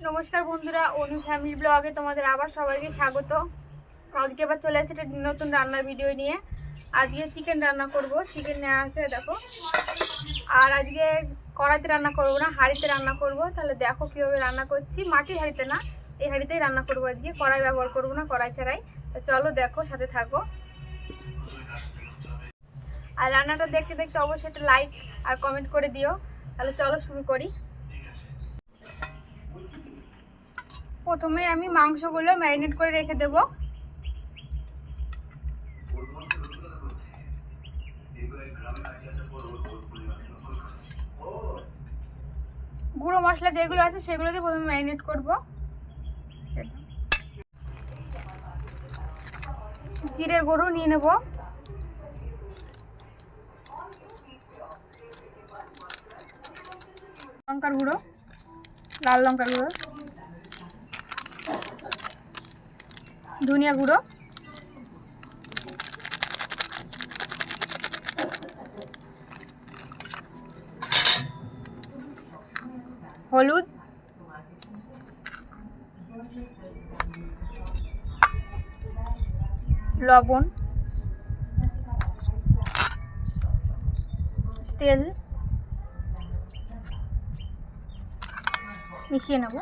নমস্কার বন্ধুরা, অনু ফ্যামিলি ব্লগে তোমাদের আবার সবাইকে স্বাগত। আজকে আবার চলে আসছে একটা নতুন রান্নার ভিডিও নিয়ে। আজকে চিকেন রান্না করব। চিকেন নিয়ে আসে দেখো। আর আজকে কড়াইতে রান্না করব না, হাঁড়িতে রান্না করব। তাহলে দেখো কীভাবে রান্না করছি। মাটির হাঁড়িতে না, এই হাঁড়িতেই রান্না করব আজকে। কড়াই ব্যবহার করব না, কড়াই ছাড়াই। তো চলো দেখো, সাথে থাকো। আর রান্নাটা দেখতে দেখতে অবশ্যই একটা লাইক আর কমেন্ট করে দিও। তাহলে চলো শুরু করি। প্রথমে আমি মাংসগুলো ম্যারিনেট করে রেখে দেব। গুঁড়ো মশলা যেগুলো আছে সেগুলো দিয়ে প্রথমে ম্যারিনেট করব। জিরের গুঁড়ো নিয়ে নেব, লঙ্কার গুঁড়ো, লাল লঙ্কার গুঁড়ো, ধনিয়া গুঁড়ো, হলুদ, লবণ, তেল মিশিয়ে নেব।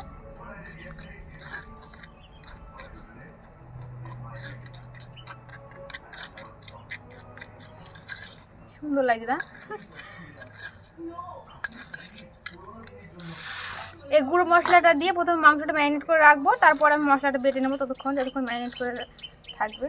সুন্দর লাগছে না? এই গুঁড়ো মশলাটা দিয়ে প্রথমে মাংসটা ম্যারিনেট করে রাখবো, তারপর আমি মশলাটা বেটে নেবো। যতক্ষণ ম্যারিনেট করে থাকবে।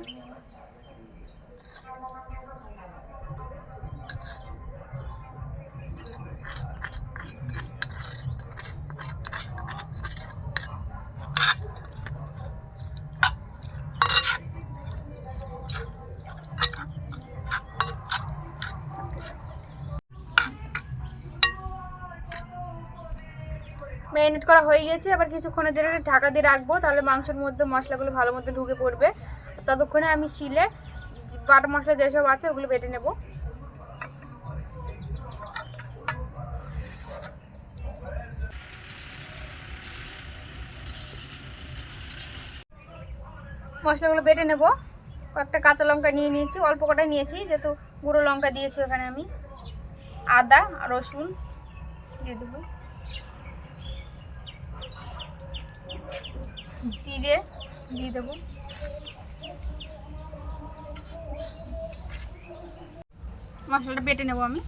ম্যারিনেট করা হয়ে গেছে। আবার কিছুক্ষণের জন্য ঢাকা দিয়ে রাখবো, তাহলে মাংসের মধ্যে মশলাগুলো ভালো মতো ঢুকে পড়বে। ততক্ষণে আমি শিলে বাটা মশলা যেসব আছে ওগুলো বেটে নেব। মশলাগুলো বেটে নেব। কয়েকটা কাঁচা লঙ্কা নিয়ে নিয়েছি, অল্প কটা নিয়েছি যেহেতু গুঁড়ো লঙ্কা দিয়েছি ওখানে আমি। আদা আর রসুন দিয়ে দেবো, জিরে দিয়ে দেবো, মশলাটা বেটে নেব আমি।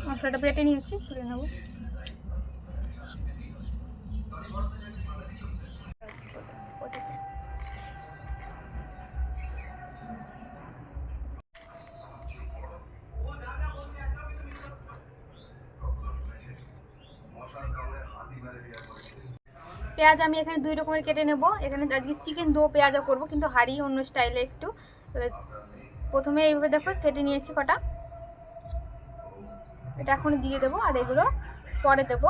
মশলাটা বেটে নিয়েছি, তুলে নেব। পেঁয়াজ আমি এখানে দুই রকমের কেটে নেব। এখানে আজকে চিকেন দো পেঁয়াজও করব, কিন্তু হাঁড়ি অন্য স্টাইলে একটু। প্রথমে এইভাবে দেখো কেটে নিয়েছি কটা, এটা এখন দিয়ে দেবো। আর এগুলো পরে দেবো।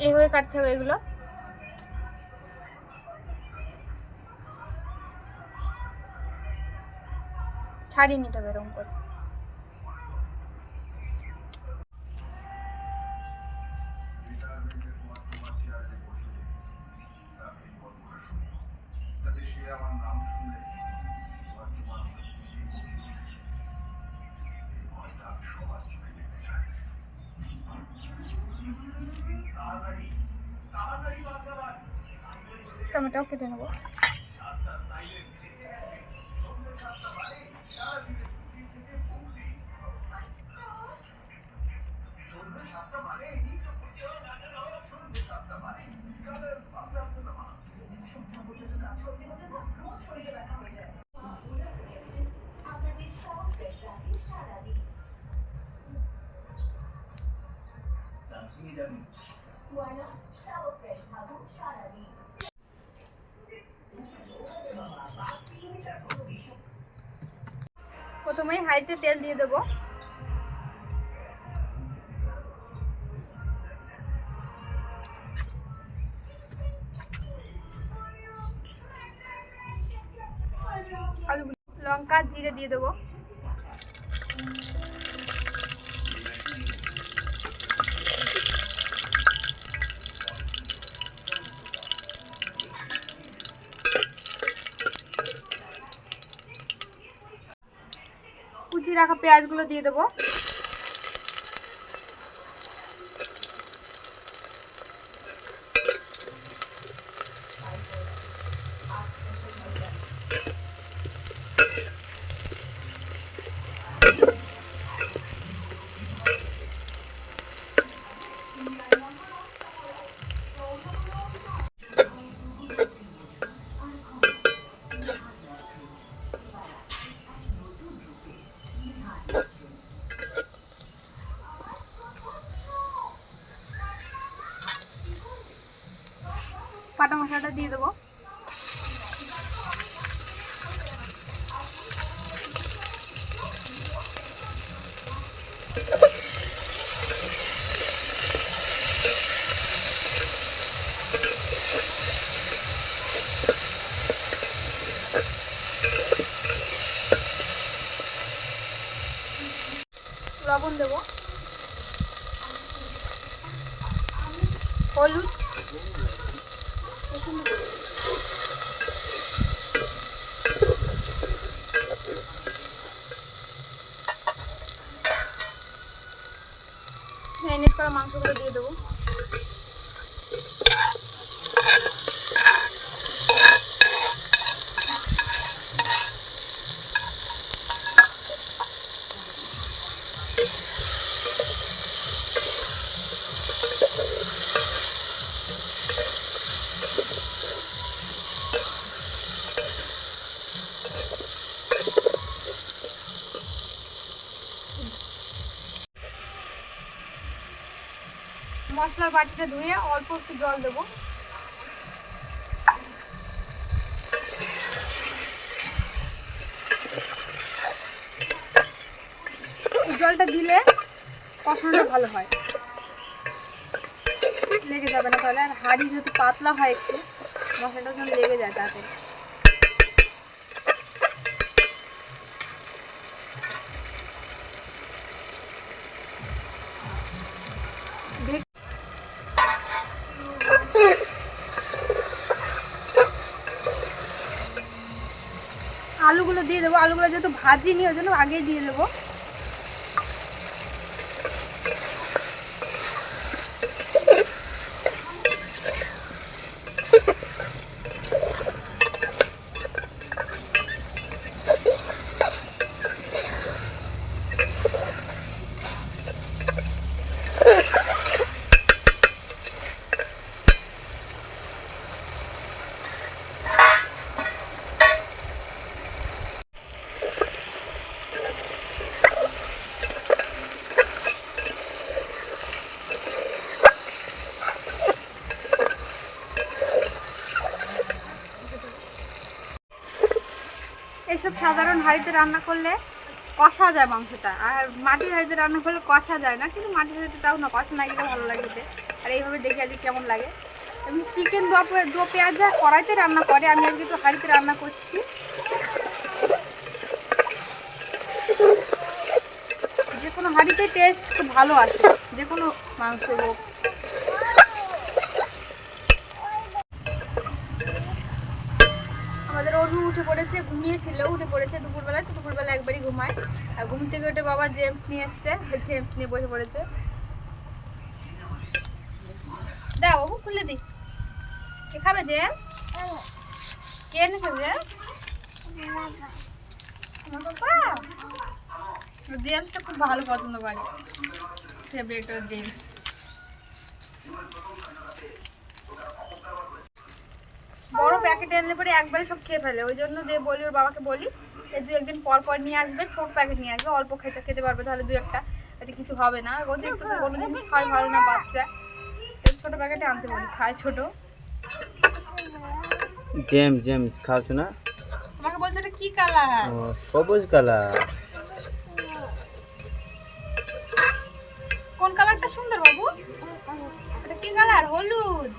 এইভাবে কাটতে হবে, এগুলো ছাড়িয়ে নিতে হবে এরকম করে। টমেটোও কেটে নেব। প্রথমেই হাঁড়িতে তেল দিয়ে দেবো। লঙ্কা জিরে দিয়ে দেবো। কুচি রাখা পেঁয়াজগুলো দিয়ে দেবো। বাটা মশলাটা দিয়ে দেবো। লবণ দেবো, হলুদ, ম্যারিনেট করা মাংসগুলো দিয়ে দেবো। মশলার বাটিটা ধুয়ে অল্প একটু জল দেবো। জলটা দিলে কষানোটা ভালো হয়, লেগে যাবে না তাহলে। আর হাঁড়ি যেহেতু পাতলা হয় একটু, মশলাটা যেন লেগে যায় তাতে। আলুগুলো দিয়ে দেবো। আলুগুলো যেহেতু ভাজিনি ওই জন্য আগেই দিয়ে দেবো। এইসব সাধারণ হাঁড়িতে রান্না করলে কষা যায় মাংসটা, আর মাটির হাঁড়িতে রান্না করলে কষা যায় না। কিন্তু মাটির হাঁড়িতে তাও না, কষা না গেলে ভালো লাগে। আর এইভাবে দেখি আজকে কেমন লাগে। এমনি চিকেন দো পেঁয়াজ যা কড়াইতে রান্না করে, আমি আজকে একটু হাঁড়িতে রান্না করছি। যে কোনো হাঁড়িতে টেস্ট খুব ভালো আসে, যে কোনো মাংস হোক। আমাদের অনু উঠে পড়েছে, ঘুমিয়েছিল, উঠে পড়েছে দুপুরবেলায়। তো দুপুরবেলা একবারই ঘুমায়। আর ঘুম থেকে উঠে বাবা জেমস নিয়ে এসছে, জেমস নিয়ে বসে পড়েছে। দাও বাবু, খুলে দি। কে খাবে জেমস? কে এনেছে জেমস? আমার বাবা। জেমসটা খুব ভালো পছন্দ করে, ফেভারিট ওর জেমস। বড় প্যাকেট আনলে পরে একবারে সব খেয়ে ফেলে, ওই জন্য যে বলি ওর বাবাকে বলি যে 2-1 দিন পর পর নিয়ে আসবে, ছোট প্যাকেট নিয়ে আসবে, অল্প খেতে পারবে, তাহলে 2-1টা এতে কিছু হবে না। অতিরিক্ত তো কোনো জিনিস খাওয়াই ভালো না বাচ্চা, ছোট প্যাকেটে আনতে বলি, খায় ছোট। জেমস খাওছ না? আমাকে বলছে এটা কি কালার? ও সবুজ কালার। কোন কালারটা সুন্দর বাবু? এটা কি কালার? হলুদ।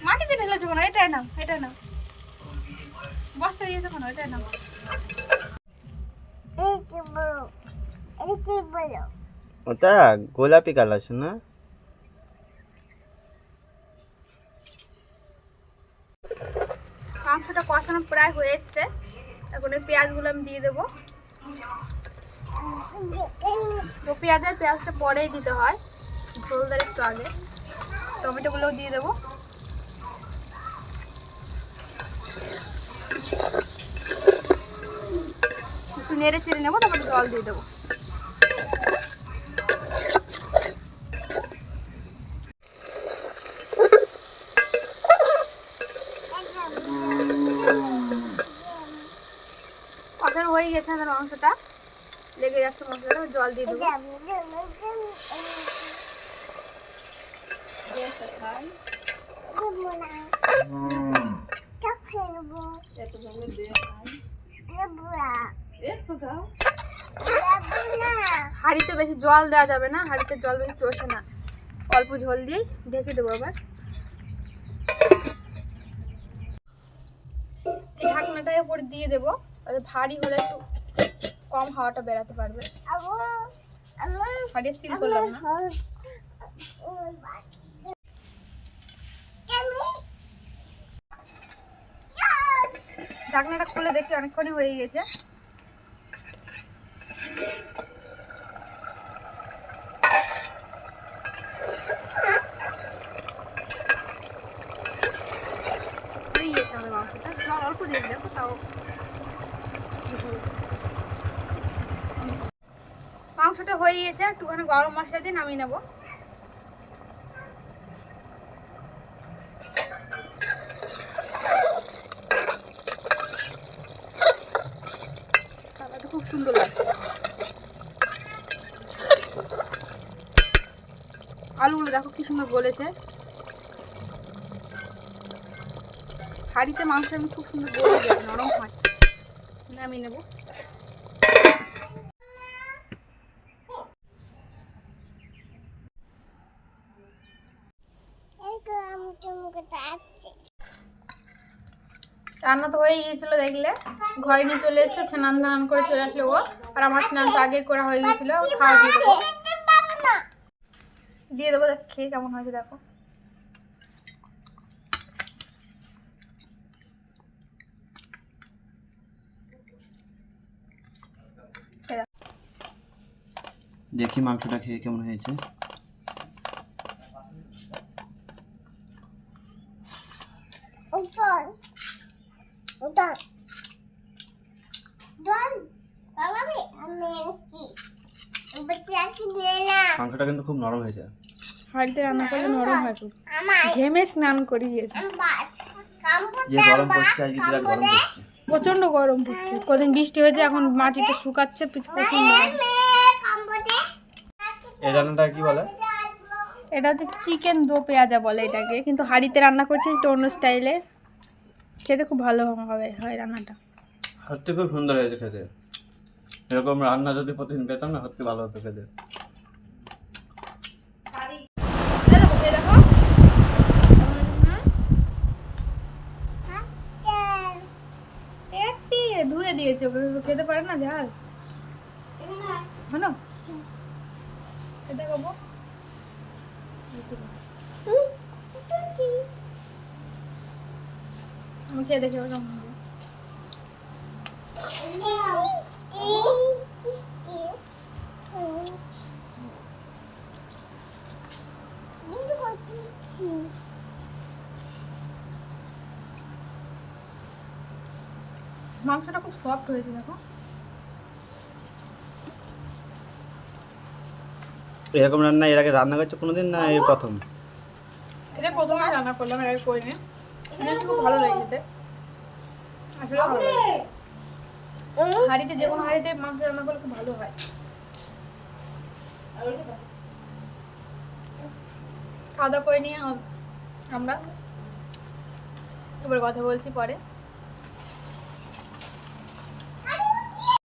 মাটিতে ঢেলেছো কেন? এটা নাও, এটা নাও। বস্তা দিয়েছে কোনো এটা না ওটা গোলাপি কালার শোনা। মাংসটা কষানো প্রায় হয়ে এসছে। এখন এই পেঁয়াজগুলো আমি দিয়ে দেবো। তো পেঁয়াজটা পরেই দিতে হয়, ঝোল দেওয়ার একটু আগে। টমেটোগুলোও দিয়ে দেবো। একটু নেড়ে চেড়ে নেবো, তারপরে জল দিয়ে দেবো। কষানো হয়ে গেছে আমাদের মাংসটা, লেগে যাচ্ছে মশলাটা, জল দিয়ে দেবো। হাঁড়িতে বেশি জল দেওয়া যাবে না, হাঁড়িতে জল বেশি চষে না, অল্প ঝোল দিয়েই ঢেকে দেবো। আবার এই ঢাকনাটাই উপরে দিয়ে দেবো, ভারী হলে একটু কম হাওয়াটা বেরাতে পারবে। হাঁড়ি সিল করলাম না। ঢাকনাটা খুলে দেখি অনেকক্ষণই হয়ে গেছে। হয়ে গেছে আমাদের মাংসটা, জল অল্প দিয়ে দেবো তাও। মাংসটা হয়ে গেছে, একটুখানি গরম মশলা দিয়ে নামিয়ে নেবো। কালারটা খুব সুন্দর লাগছে। আলুগুলো দেখো কি সুন্দর গলেছে। হাঁড়িতে মাংস আমি খুব সুন্দর গলে যায়, নরম হয়। নামিয়ে নেবো। রান্না তো হয়ে গিয়েছিল, দেখলে ঘরে নিয়ে চলে এসেছে, স্নান ধান করে চলে আসলো ও। আর আমার স্নান তো আগে করা হয়ে গেছিল, খাওয়া দিয়ে দেবো। দিয়ে দেবো, খেয়ে কেমন হয়েছে দেখো। দেখি মাংসটা খেয়ে কেমন হয়েছে। মাংসটা কিন্তু খুব নরম হয়েছে। হাঁড়িতে রান্না করলে নরম হয় খুব। ঘেমে স্নান করিয়েছে। যে গরম পড়ছে আজকে বিরাট গরম পড়ছে। প্রচন্ড গরম পড়ছে, কদিন বৃষ্টি হয়েছে, এখন মাটিটা শুকাচ্ছে প্রচন্ড। এই রান্নাটা কি বলে? এটা হচ্ছে চিকেন দো পেঁয়াজা বলে এটাকে, কিন্তু হাঁড়িতে রান্না করছে একটু অন্য স্টাইলে। খেতে খুব ভালো হয় রান্নাটা। সত্যি খুব সুন্দর হয়েছে খেতে। এরকম রান্না যদি প্রতিদিন পেতাম না, সত্যি ভালো হতো খেতে। ধুয়ে দিয়েছে, খেতে পারে না ঝাল। হ্যাঁ এটা খাবো। আমি খেয়ে দেখে কেমন হবে। মাংসটা খুব সফট হয়েছে দেখো। এরকম রান্না এর আগে রান্না করছো কোনোদিন না এই প্রথম? এটা প্রথমে রান্না করলাম, এর আগে করিনি। বেশ খুব ভালো লাগে খেতে, আসলে ভালো লাগে। হাঁড়িতে যে কোনো হাঁড়িতে মাংস রান্না করলে খুব ভালো হয়। খাওয়া দাওয়া করে নিয়ে আমরা এবার কথা বলছি পরে।